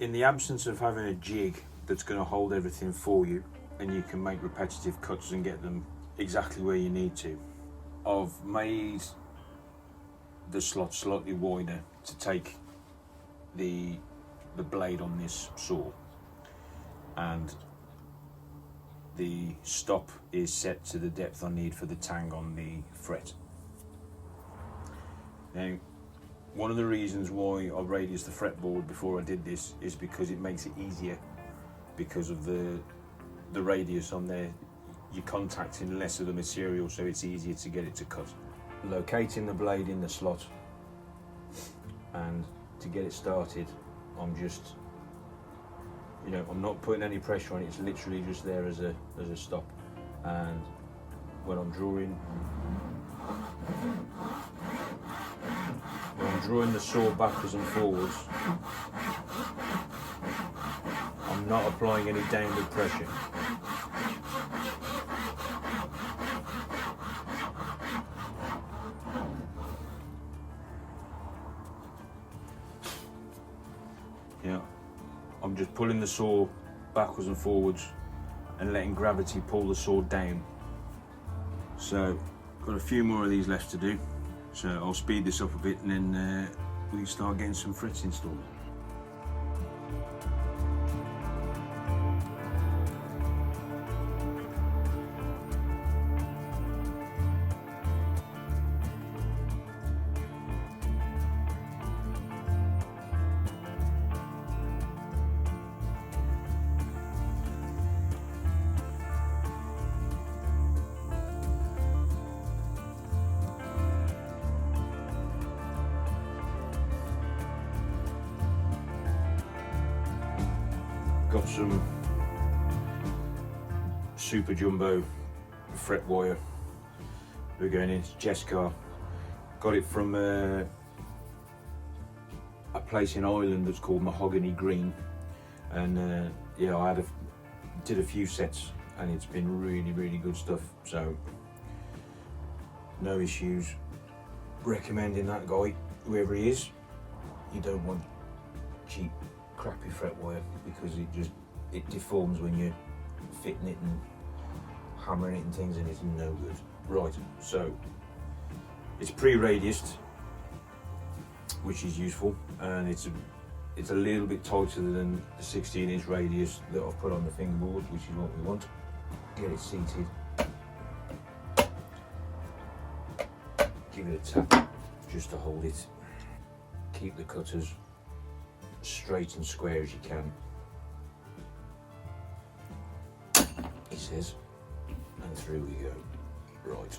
in the absence of having a jig that's going to hold everything for you and you can make repetitive cuts and get them exactly where you need to, I've made the slot slightly wider to take the blade on this saw, and the stop is set to the depth I need for the tang on the fret. Now, one of the reasons why I radiused the fretboard before I did this is because it makes it easier because of the radius on there. You're contacting less of the material, so it's easier to get it to cut. Locating the blade in the slot, and to get it started, I'm just, I'm not putting any pressure on it. It's literally just there as a stop. And when I'm drawing the saw backwards and forwards, I'm not applying any downward pressure. I'm just pulling the saw backwards and forwards and letting gravity pull the saw down. So, got a few more of these left to do. So I'll speed this up a bit and then we can start getting some frets installed. Got some super jumbo fret wire. We're going into Jescar. Got it from a place in Ireland that's called Mahogany Green, and yeah, I did a few sets, and it's been really good stuff. So no issues. Recommending that guy, whoever he is. You don't want cheap crappy fret wire because it deforms when you're fitting it and hammering it and things, and it's no good. Right, so it's pre-radiused, which is useful, and it's a little bit tighter than the 16-inch radius that I've put on the fingerboard, which is what we want. Get it seated, give it a tap just to hold it. Keep the cutters straight and square as you can, he says, and through we go. Right.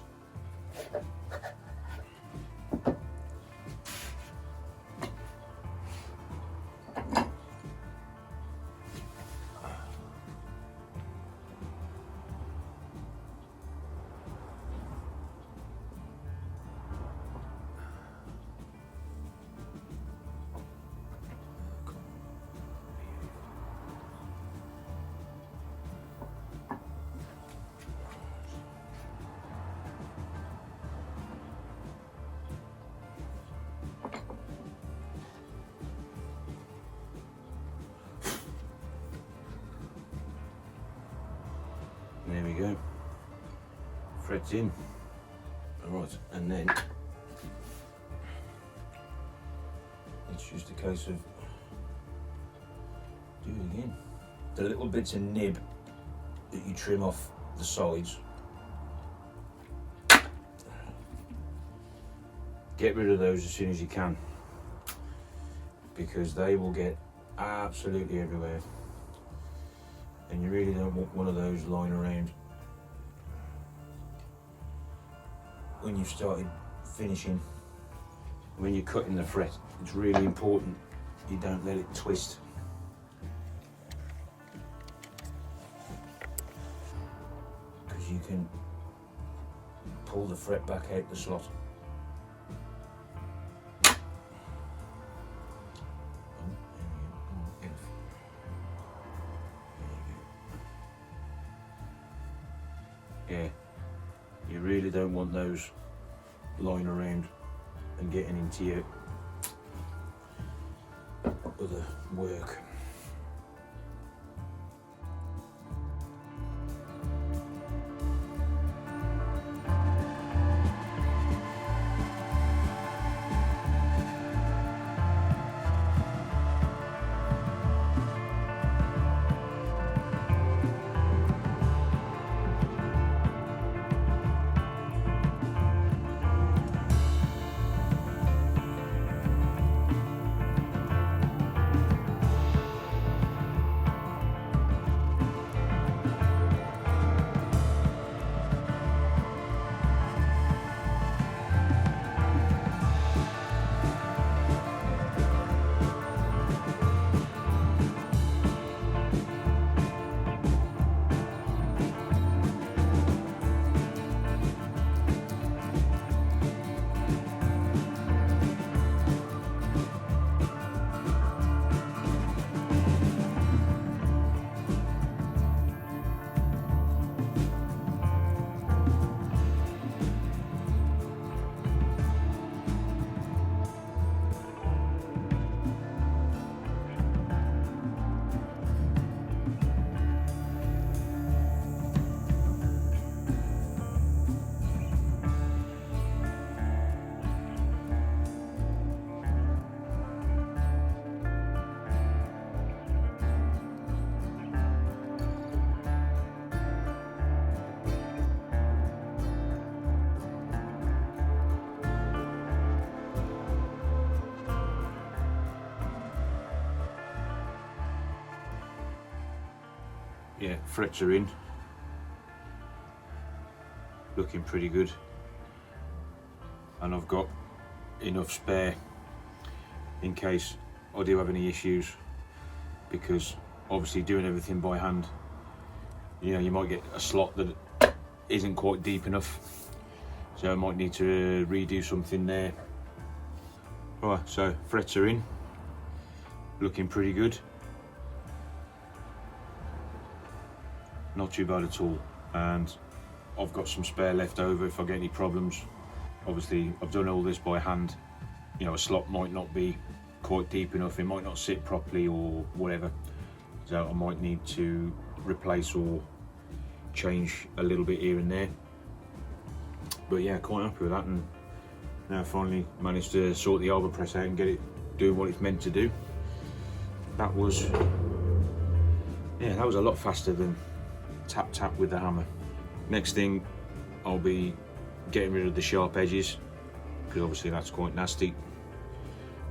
There we go. Frets in. Alright, and then it's just a case of doing it again. The little bits of nib that you trim off the sides, get rid of those as soon as you can, because they will get absolutely everywhere. And you really don't want one of those lying around when you've started finishing. When you're cutting the fret, it's really important you don't let it twist. Because you can pull the fret back out the slot. Yeah, you really don't want those lying around and getting into your other work. yeah, frets are in, looking pretty good, and I've got enough spare in case I do have any issues, because obviously doing everything by hand, you know, you might get a slot that isn't quite deep enough, so I might need to redo something there. Right, so frets are in, looking pretty good, not too bad at all, and I've got some spare left over if I get any problems. Obviously I've done all this by hand, you know, a slot might not be quite deep enough, it might not sit properly or whatever, so I might need to replace or change a little bit here and there. But yeah, quite happy with that, and now finally managed to sort the arbor press out and get it doing what it's meant to do. That was, yeah, that was a lot faster than tap tap with the hammer. Next thing, I'll be getting rid of the sharp edges, because obviously that's quite nasty,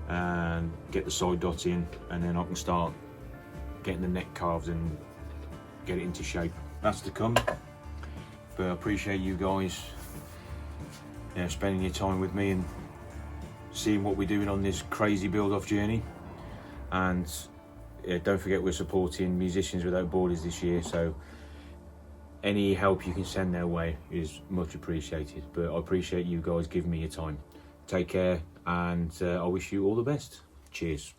and get the side dots in, and then I can start getting the neck carved and get it into shape. That's to come, but I appreciate you guys, you know, spending your time with me and seeing what we're doing on this crazy build-off journey. And yeah, don't forget we're supporting Musicians Without Borders this year, so any help you can send their way is much appreciated. But I appreciate you guys giving me your time. Take care, and I wish you all the best. Cheers.